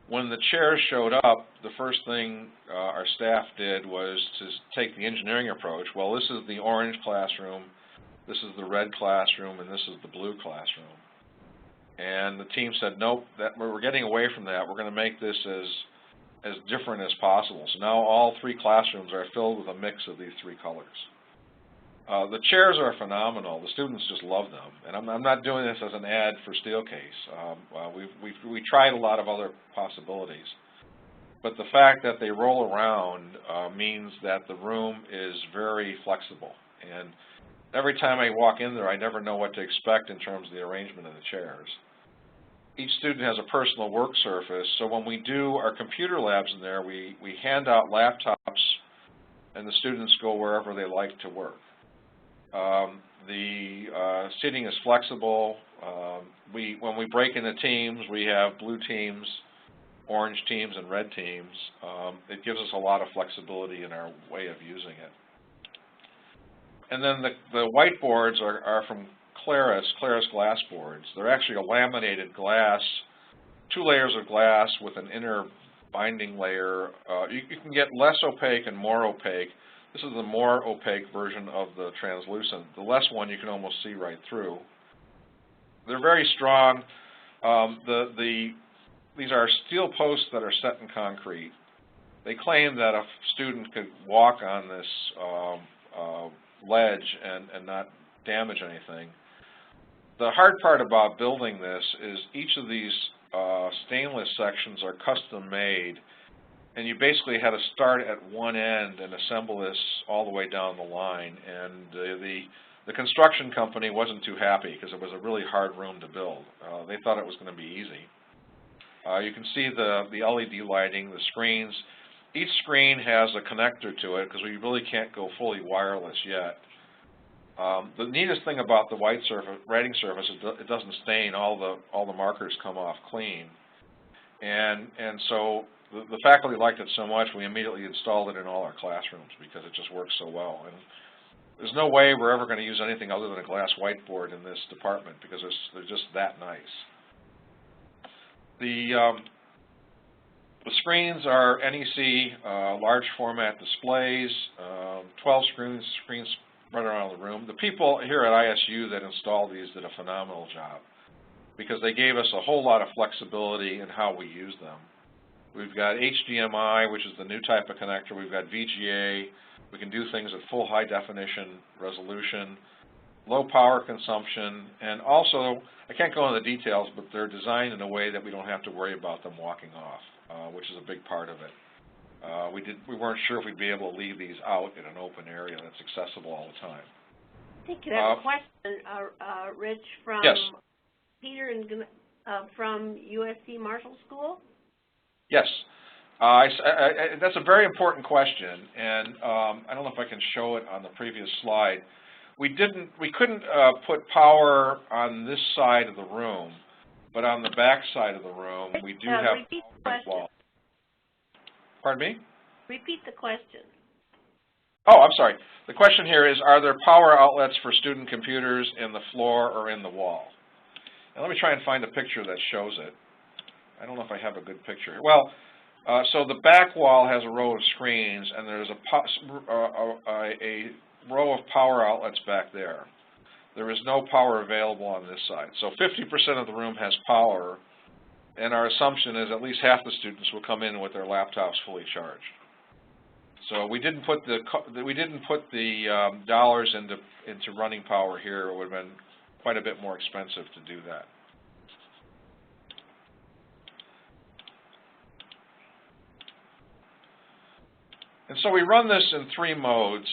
When the chairs showed up, the first thing our staff did was to take the engineering approach. Well, this is the orange classroom, this is the red classroom, and this is the blue classroom. And the team said, nope, we're getting away from that. We're going to make this as different as possible. So now all 3 classrooms are filled with a mix of these 3 colors. The chairs are phenomenal. The students just love them. And I'm not doing this as an ad for Steelcase. We tried a lot of other possibilities. But the fact that they roll around means that the room is very flexible. And every time I walk in there, I never know what to expect in terms of the arrangement of the chairs. Each student has a personal work surface, so when we do our computer labs in there, we hand out laptops, and the students go wherever they like to work. The seating is flexible. When we break into teams, we have blue teams, orange teams, and red teams. It gives us a lot of flexibility in our way of using it. And then the whiteboards are from Claris glass boards. They're actually a laminated glass, 2 layers of glass with an inner binding layer. You can get less opaque and more opaque. This is the more opaque version of the translucent. The less one you can almost see right through. They're very strong. These are steel posts that are set in concrete. They claim that a student could walk on this ledge and not damage anything. The hard part about building this is each of these stainless sections are custom made, and you basically had to start at one end and assemble this all the way down the line. And the construction company wasn't too happy because it was a really hard room to build. They thought it was going to be easy. You can see the LED lighting, the screens. Each screen has a connector to it because we really can't go fully wireless yet. The neatest thing about the writing surface is it doesn't stain. All the markers come off clean. And so the faculty liked it so much, we immediately installed it in all our classrooms because it just works so well. And there's no way we're ever going to use anything other than a glass whiteboard in this department because they're just that nice. The screens are NEC large format displays, 12 screens spread around the room. The people here at ISU that installed these did a phenomenal job because they gave us a whole lot of flexibility in how we use them. We've got HDMI, which is the new type of connector. We've got VGA. We can do things at full high definition resolution, low power consumption, and also, I can't go into the details, but they're designed in a way that we don't have to worry about them walking off, which is a big part of it. We weren't sure if we'd be able to leave these out in an open area that's accessible all the time. I think you have a question, Rich, from yes. Peter and, from USC Marshall School? Yes. That's a very important question, and I don't know if I can show it on the previous slide. We couldn't put power on this side of the room, but on the back side of the room, we do have repeat the question. wall. Pardon me? Repeat the question. Oh, I'm sorry. The question here is, are there power outlets for student computers in the floor or in the wall? And let me try and find a picture that shows it. I don't know if I have a good picture here. Well, so the back wall has a row of screens, and there's a row of power outlets back there. There is no power available on this side. So 50% of the room has power, and our assumption is at least half the students will come in with their laptops fully charged. So we didn't put the dollars into running power here. It would have been quite a bit more expensive to do that. And so we run this in 3 modes.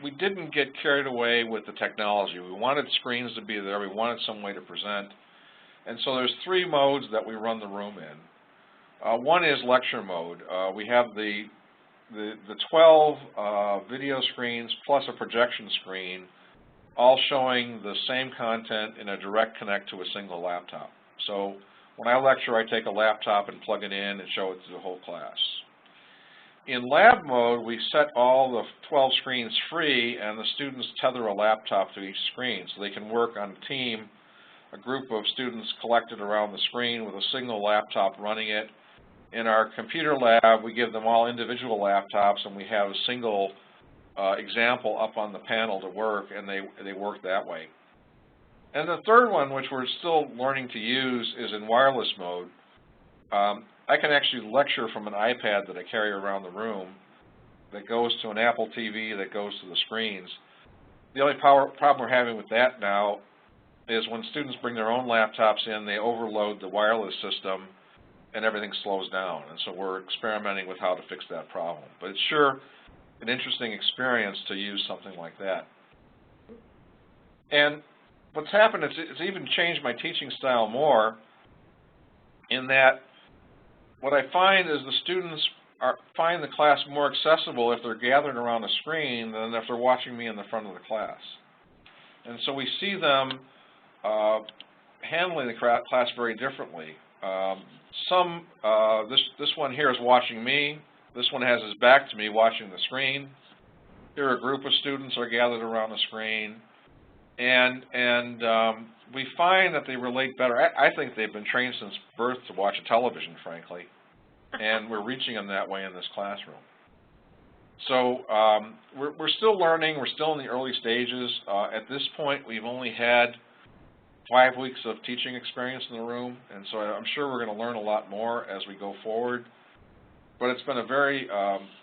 We didn't get carried away with the technology. We wanted screens to be there. We wanted some way to present. And so there's 3 modes that we run the room in. One is lecture mode. We have the 12 video screens plus a projection screen, all showing the same content in a direct connect to a single laptop. So when I lecture, I take a laptop and plug it in and show it to the whole class. In lab mode, we set all the 12 screens free, and the students tether a laptop to each screen, so they can work on a team, a group of students collected around the screen with a single laptop running it. In our computer lab, we give them all individual laptops, and we have a single example up on the panel to work, and they work that way. And the third one, which we're still learning to use, is in wireless mode. I can actually lecture from an iPad that I carry around the room that goes to an Apple TV that goes to the screens. The only problem we're having with that now is when students bring their own laptops in, they overload the wireless system and everything slows down. And so we're experimenting with how to fix that problem. But it's sure an interesting experience to use something like that. And what's happened is it's even changed my teaching style more, in that what I find is the students find the class more accessible if they're gathered around a screen than if they're watching me in the front of the class. And so we see them handling the class very differently. This one here is watching me. This one has his back to me watching the screen. Here a group of students are gathered around the screen. And we find that they relate better. I think they've been trained since birth to watch a television, frankly, and we're reaching them that way in this classroom. So we're still learning. We're still in the early stages. At this point, we've only had 5 weeks of teaching experience in the room, and so I'm sure we're going to learn a lot more as we go forward. But it's been a very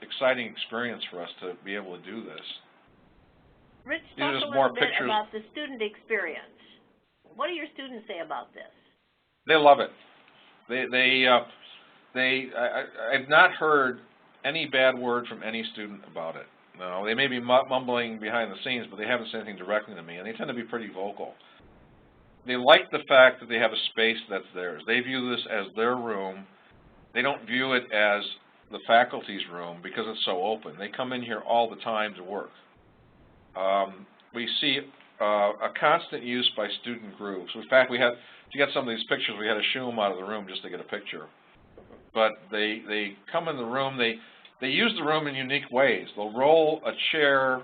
exciting experience for us to be able to do this. Rich, talk a little bit about the student experience. What do your students say about this? They love it. I've not heard any bad word from any student about it. No, they may be mumbling behind the scenes, but they haven't said anything directly to me, and they tend to be pretty vocal. They like the fact that they have a space that's theirs. They view this as their room. They don't view it as the faculty's room because it's so open. They come in here all the time to work. We see a constant use by student groups. In fact, to get some of these pictures, we had to shoo them out of the room just to get a picture. But they come in the room. They use the room in unique ways. They'll roll a chair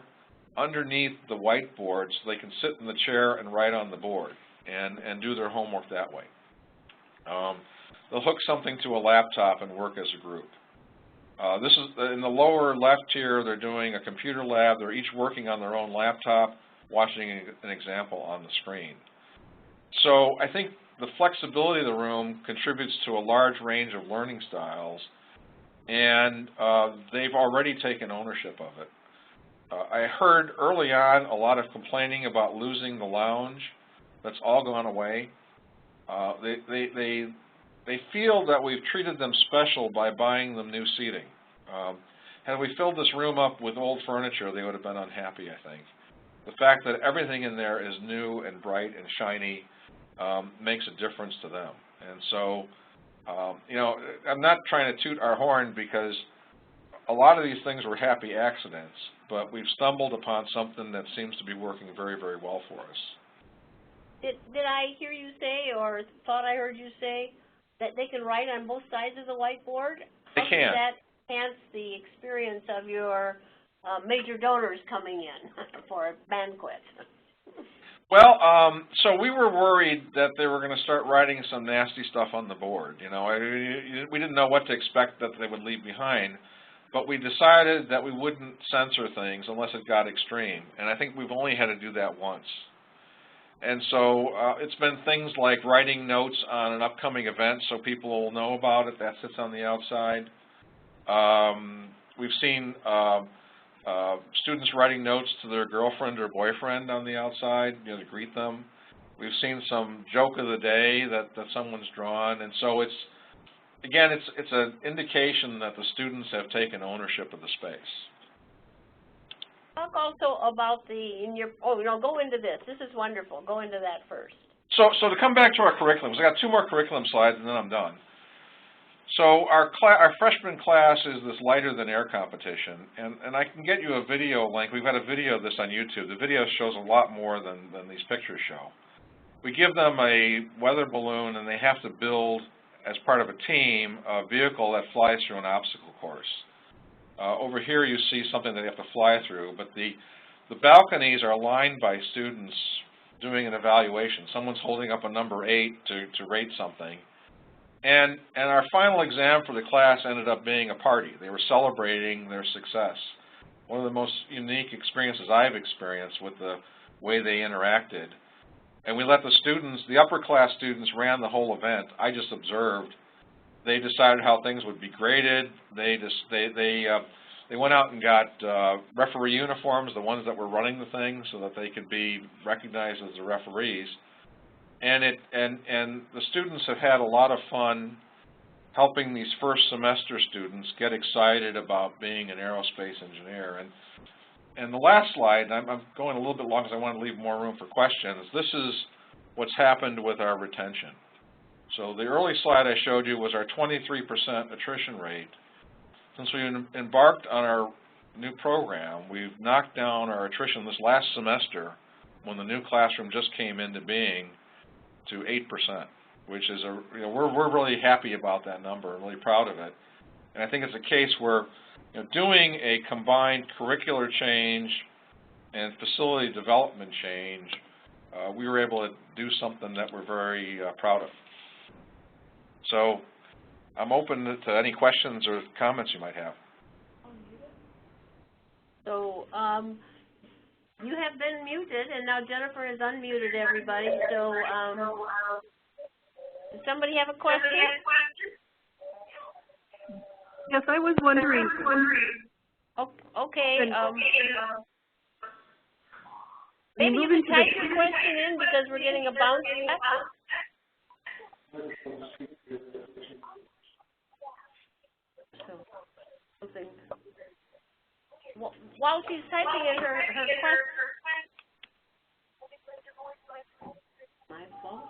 underneath the whiteboard so they can sit in the chair and write on the board and do their homework that way. They'll hook something to a laptop and work as a group. This is in the lower left here. They're doing a computer lab. They're each working on their own laptop, watching an example on the screen. So I think the flexibility of the room contributes to a large range of learning styles, and they've already taken ownership of it. I heard early on a lot of complaining about losing the lounge. That's all gone away. They feel that we've treated them special by buying them new seating. Had we filled this room up with old furniture, they would have been unhappy, I think. The fact that everything in there is new and bright and shiny makes a difference to them. And so, you know, I'm not trying to toot our horn because a lot of these things were happy accidents, but we've stumbled upon something that seems to be working very, very well for us. Did I hear you say, or thought I heard you say, that they can write on both sides of the whiteboard? They can. How does that enhance the experience of your major donors coming in for a banquet? Well, so we were worried that they were going to start writing some nasty stuff on the board. You know, we didn't know what to expect that they would leave behind, but we decided that we wouldn't censor things unless it got extreme, and I think we've only had to do that once. And so it's been things like writing notes on an upcoming event so people will know about it. That sits on the outside. We've seen students writing notes to their girlfriend or boyfriend on the outside, you know, to greet them. We've seen some joke of the day that someone's drawn, and so it's, again, it's an indication that the students have taken ownership of the space. Talk also about go into this. This is wonderful. Go into that first. So to come back to our curriculums, I got 2 more curriculum slides and then I'm done. So our freshman class is this lighter than air competition, and I can get you a video link. We've got a video of this on YouTube. The video shows a lot more than these pictures show. We give them a weather balloon and they have to build, as part of a team, a vehicle that flies through an obstacle course. Over here you see something that they have to fly through, but the balconies are lined by students doing an evaluation. Someone's holding up a number 8 to rate something. And our final exam for the class ended up being a party. They were celebrating their success. One of the most unique experiences I've experienced with the way they interacted. And we let the students, the upper class students, ran the whole event. I just observed. They decided how things would be graded. They went out and got referee uniforms, the ones that were running the thing, so that they could be recognized as the referees. And the students have had a lot of fun helping these first semester students get excited about being an aerospace engineer. And the last slide, I'm going a little bit long because I want to leave more room for questions. This is what's happened with our retention. So the early slide I showed you was our 23% attrition rate. Since we embarked on our new program, we've knocked down our attrition this last semester when the new classroom just came into being to 8%, which is we're really happy about that number, really proud of it. And I think it's a case where doing a combined curricular change and facility development change, we were able to do something that we're very proud of. So I'm open to any questions or comments you might have. So you have been muted, and now Jennifer has unmuted everybody. So does somebody have a question? Yes, I was wondering. Okay. Maybe you can type your question in because we're getting a bounce back. While she's typing in her question. My fault?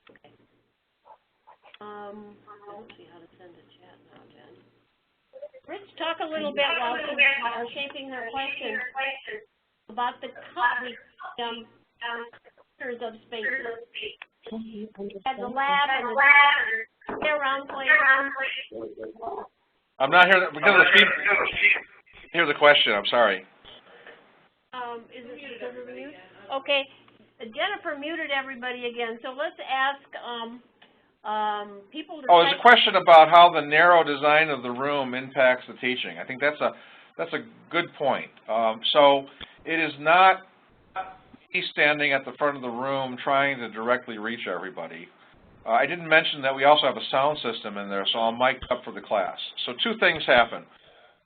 Okay. I don't see how to send a chat now, Jen. Rich, talk a little bit while she's shaping her question about the corners of space. At the lab and the around place. I'm not here because of the feedback. Hear the question. I'm sorry. Is it because of the mute? Okay, Jennifer muted everybody again. So let's ask people to. Oh, there's a question about how the narrow design of the room impacts the teaching. I think that's a good point. So it is not me standing at the front of the room trying to directly reach everybody. I didn't mention that we also have a sound system in there, so I'm mic'd up for the class. So 2 things happen.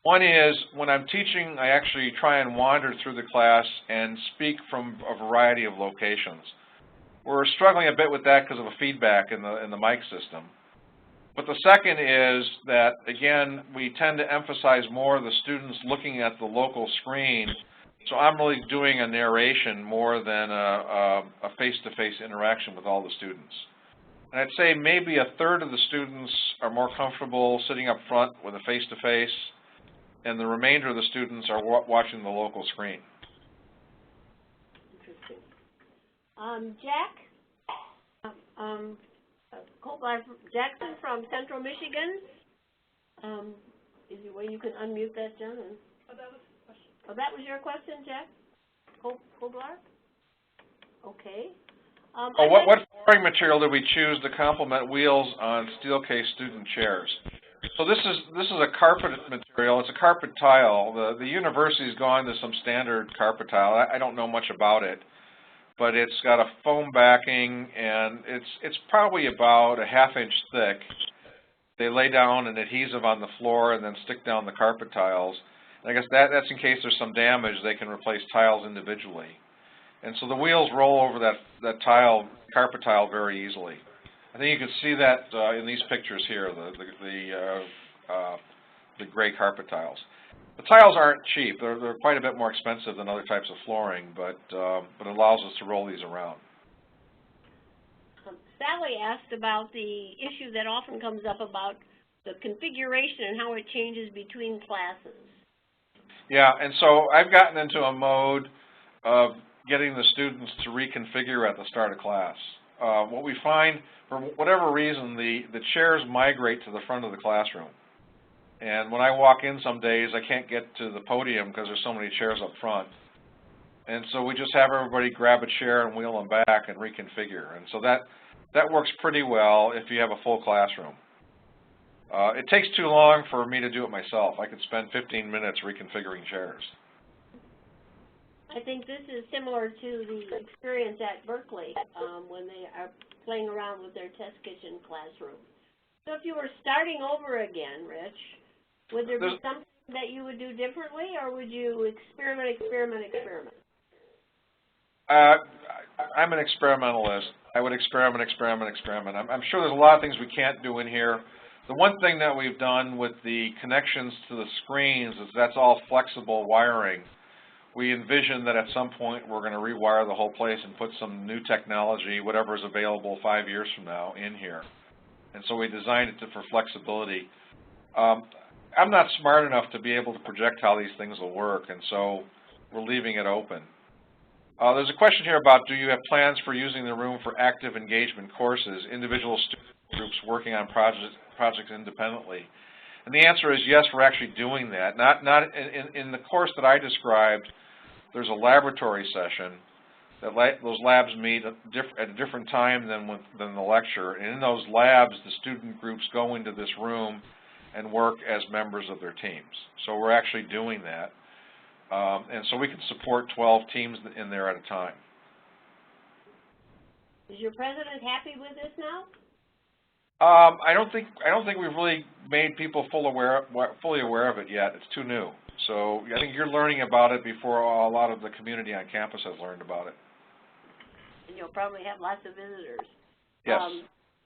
One is, when I'm teaching, I actually try and wander through the class and speak from a variety of locations. We're struggling a bit with that because of a feedback in the mic system. But the second is that, again, we tend to emphasize more the students looking at the local screen So I'm really doing a narration more than a face-to-face interaction with all the students. And I'd say maybe a third of the students are more comfortable sitting up front with a face-to-face, and the remainder of the students are watching the local screen. Interesting. Jack? Jackson from Central Michigan. Is there a way you can unmute that, Jen? Oh, that was the question. Oh, that was your question, Jack? Koblar? Okay. What flooring material did we choose to complement wheels on Steelcase student chairs? So this is a carpet material. It's a carpet tile. The university's gone to some standard carpet tile. I don't know much about it, but it's got a foam backing, and it's probably about a ½ inch thick. They lay down an adhesive on the floor and then stick down the carpet tiles. And I guess that's in case there's some damage, they can replace tiles individually. And so the wheels roll over that tile, carpet tile, very easily. I think you can see that in these pictures here, the gray carpet tiles. The tiles aren't cheap. They're quite a bit more expensive than other types of flooring, but it allows us to roll these around. Sally asked about the issue that often comes up about the configuration and how it changes between classes. Yeah, and so I've gotten into a mode of getting the students to reconfigure at the start of class. What we find, for whatever reason, the chairs migrate to the front of the classroom. And when I walk in some days, I can't get to the podium because there's so many chairs up front. And so we just have everybody grab a chair and wheel them back and reconfigure. And so that works pretty well if you have a full classroom. It takes too long for me to do it myself. I could spend 15 minutes reconfiguring chairs. I think this is similar to the experience at Berkeley when they are playing around with their test kitchen classroom. So if you were starting over again, Rich, would there be something that you would do differently, or would you experiment? I'm an experimentalist. I would experiment. I'm sure there's a lot of things we can't do in here. The one thing that we've done with the connections to the screens is that's all flexible wiring. We envision that at some point we're going to rewire the whole place and put some new technology, whatever is available 5 years from now, in here. And so we designed it for flexibility. I'm not smart enough to be able to project how these things will work, and so we're leaving it open. There's a question here about, do you have plans for using the room for active engagement courses, individual student groups working on projects independently? And the answer is yes, we're actually doing that. Not in the course that I described, there's a laboratory session. Those labs meet at a different time than the lecture. And in those labs, the student groups go into this room and work as members of their teams. So we're actually doing that. And so we can support 12 teams in there at a time. Is your president happy with this now? I don't think we've really made people fully aware of it yet. It's too new. So I think you're learning about it before a lot of the community on campus has learned about it. And you'll probably have lots of visitors. Yes.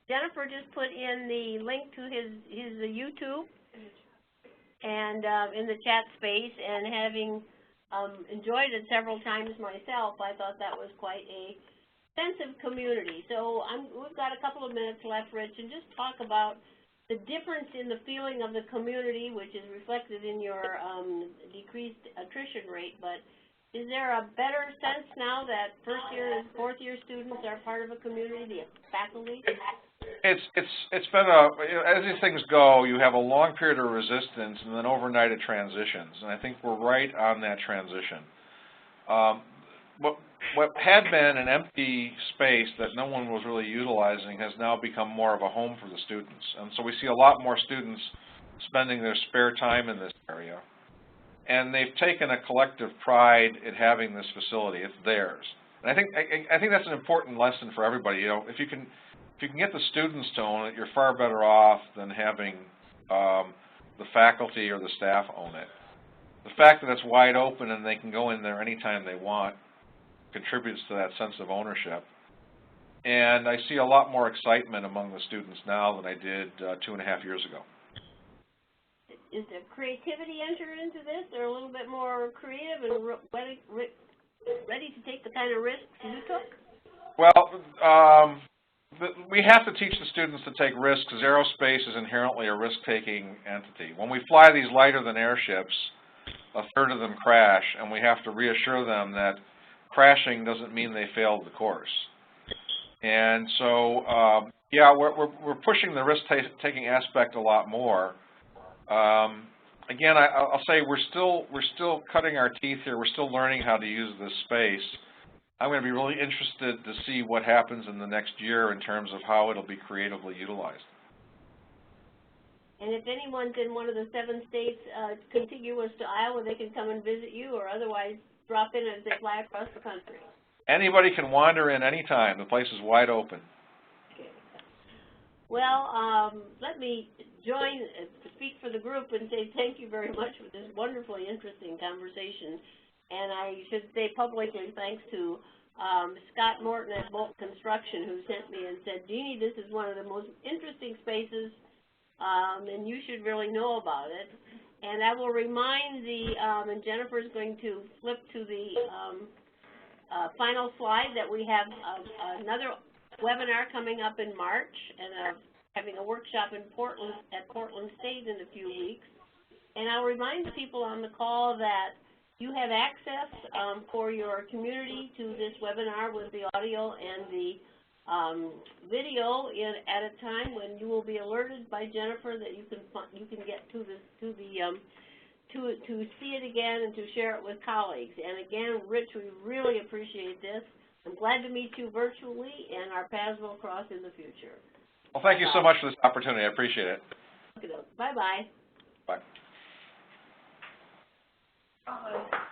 Jennifer just put in the link to his YouTube and in the chat space, and having enjoyed it several times myself, I thought that was quite a sense of community. So we've got a couple of minutes left, Rich, and just talk about the difference in the feeling of the community, which is reflected in your decreased attrition rate. But is there a better sense now that first-year and fourth-year students are part of a community, the faculty? It's been as these things go, you have a long period of resistance, and then overnight it transitions. And I think we're right on that transition. What had been an empty space that no one was really utilizing has now become more of a home for the students. And so we see a lot more students spending their spare time in this area. And they've taken a collective pride in having this facility. It's theirs. And I think that's an important lesson for everybody. You know, if you can get the students to own it, you're far better off than having the faculty or the staff own it. The fact that it's wide open and they can go in there anytime they want contributes to that sense of ownership. And I see a lot more excitement among the students now than I did 2.5 years ago. is there creativity entered into this? They're a little bit more creative and ready to take the kind of risks you took? Well, we have to teach the students to take risks because aerospace is inherently a risk-taking entity. When we fly these lighter-than-air ships, a third of them crash, and we have to reassure them that crashing doesn't mean they failed the course. And so, yeah, we're pushing the risk-taking aspect a lot more. Again, I'll say we're still cutting our teeth here. We're still learning how to use this space. I'm going to be really interested to see what happens in the next year in terms of how it'll be creatively utilized. And if anyone's in one of the 7 states contiguous to Iowa, they can come and visit you, or otherwise drop in as they fly across the country. Anybody can wander in anytime. The place is wide open. Okay. Well, let me join, speak for the group and say thank you very much for this wonderfully interesting conversation. And I should say publicly thanks to Scott Morton at Bolt Construction, who sent me and said, Jeannie, this is one of the most interesting spaces, and you should really know about it. And I will remind and Jennifer's going to flip to the final slide, that we have another webinar coming up in March, and having a workshop in Portland, at Portland State in a few weeks. And I'll remind the people on the call that you have access for your community to this webinar with the audio and the video at a time when you will be alerted by Jennifer that you can get to see it again and to share it with colleagues. And again, Rich, we really appreciate this. I'm glad to meet you virtually, and our paths will cross in the future. Well, thank you so much for this opportunity. I appreciate it. Bye-bye. Bye. Bye.